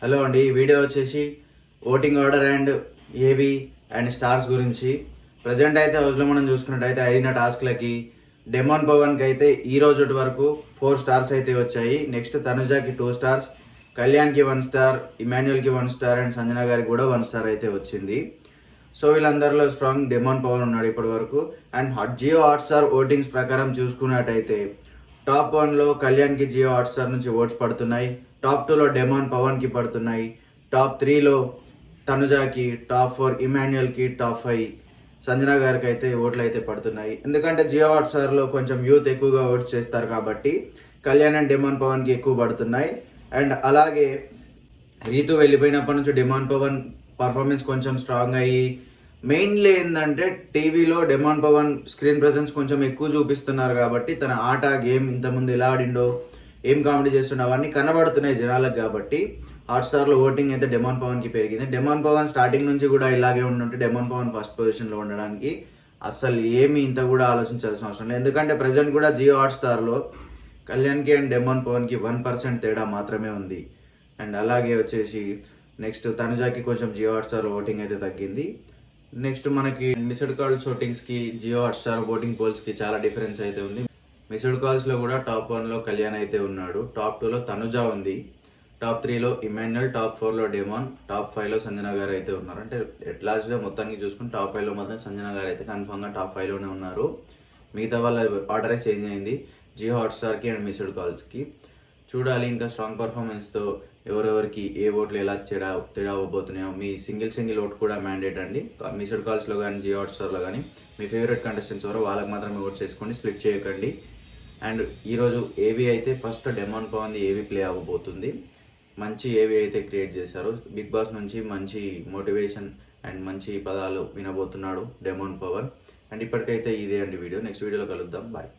Hello అండి, ఈ video వచ్చేసి ఓటింగ్ ఆర్డర్ అండ్ ఏవి అండ్ స్టార్స్ గురించి. ప్రజెంట్ అయితే హౌస్లో మనం చూసుకున్నట్టయితే అయిన టాస్క్లకి డెమాన్ పవన్కి అయితే ఈ రోజు వరకు 4 స్టార్స్ అయితే వచ్చాయి. నెక్స్ట్ తనుజాకి 2 స్టార్స్, కళ్యాణ్కి 1 స్టార్, ఇమాన్యుయల్కి 1 స్టార్ అండ్ సంజన గారికి కూడా 1 స్టార్ అయితే వచ్చింది. సో వీళ్ళందరిలో స్ట్రాంగ్ డెమాన్ పవన్ ఉన్నాడు ఇప్పటి వరకు. అండ్ జియో హాట్స్టార్ ఓటింగ్స్ ప్రకారం చూసుకున్నట్టయితే టాప్ 1లో కళ్యాణ్కి జియో హాట్స్టార్ నుంచి ఓట్స్ పడుతున్నాయి, టాప్ 2లో డెమాన్ పవన్కి పడుతున్నాయి, టాప్ 3లో తనుజాకి, టాప్ 4 ఇమాన్యుయల్కి, టాప్ 5 సంజన గారికి అయితే ఓట్లు అయితే పడుతున్నాయి. ఎందుకంటే జియో హాట్స్టార్లో కొంచెం యూత్ ఎక్కువగా ఓట్స్ చేస్తారు కాబట్టి కళ్యాణ్ అండ్ డెమాన్ పవన్కి ఎక్కువ పడుతున్నాయి. అండ్ అలాగే రీతు వెళ్ళిపోయినప్పటి నుంచి డెమాన్ పవన్ పర్ఫార్మెన్స్ కొంచెం స్ట్రాంగ్ అయ్యి మెయిన్లీ ఏంటంటే టీవీలో డెమాన్ పవన్ స్క్రీన్ ప్రెజెన్స్ కొంచెం ఎక్కువ చూపిస్తున్నారు కాబట్టి తన ఆట గేమ్ ఇంతకుముందు ఎలా ఆడిండో, ఏం కామెడీ చేస్తుండో అవన్నీ కనబడుతున్నాయి జనాలకు. కాబట్టి హాట్స్టార్లో ఓటింగ్ అయితే డెమాన్ పవన్కి పెరిగింది. డెమాన్ పవన్ స్టార్టింగ్ నుంచి కూడా ఇలాగే ఉండుంటే డెమాన్ పవన్ ఫస్ట్ పొజిషన్లో ఉండడానికి అస్సలు ఏమీ ఇంత కూడా ఆలోచించాల్సిన అవసరం లేదు. ఎందుకంటే ప్రజెంట్ కూడా జియో హాట్స్టార్లో కళ్యాణ్కి అండ్ డెమాన్ పవన్కి 1% తేడా మాత్రమే ఉంది. అండ్ అలాగే వచ్చేసి నెక్స్ట్ తనుజాకి కొంచెం జియో హాట్స్టార్ ఓటింగ్ అయితే తగ్గింది. నెక్స్ట్ మనకి మిస్డ్ కాల్స్ ఓటింగ్స్కి జియో హాట్స్టార్ ఓటింగ్ పోల్స్కి చాలా డిఫరెన్స్ అయితే ఉంది. మిస్డ్ కాల్స్లో కూడా టాప్ 1లో కళ్యాణ్ అయితే ఉన్నాడు, టాప్ 2లో తనుజా ఉంది, టాప్ 3లో ఇమాన్యుయల్, టాప్ 4లో డెమాన్, టాప్ 5లో సంజన గారు అయితే ఉన్నారు. అంటే ఎట్లాస్ట్గా మొత్తానికి చూసుకుని టాప్ 5లో మాత్రం సంజన గారు అయితే కన్ఫామ్గా టాప్ 5లోనే ఉన్నారు. మిగతా వాళ్ళ ఆర్డరే చేంజ్ అయింది జియో హాట్స్టార్కి అండ్ మిస్డ్ కాల్స్కి. చూడాలి ఇంకా స్ట్రాంగ్ పర్ఫార్మెన్స్తో ఎవరెవరికి ఏ ఓట్లు ఎలా తేడా అవ్వబోతున్నాయో. మీ సింగిల్ ఓట్ కూడా మ్యాండేట్ అండి. మిస్డ్ కాల్స్లో కానీ జియో హాట్స్టార్లో కానీ మీ ఫేవరెట్ కంటెస్టెంట్స్ ఎవరో వాళ్ళకి మాత్రమే ఓట్ చేసుకోండి, స్ప్లిట్ చేయకండి. అండ్ ఈరోజు ఏవి అయితే ఫస్ట్ డెమాన్ పవన్ది ఏవి ప్లే అవ్వబోతుంది. మంచి ఏవి అయితే క్రియేట్ చేశారు. బిగ్ బాస్ నుంచి మంచి మోటివేషన్ అండ్ మంచి పదాలు వినబోతున్నాడు డెమాన్ పవన్. అండ్ ఇప్పటికైతే ఇదే అండి వీడియో. నెక్స్ట్ వీడియోలో కలుద్దాం. బాయ్.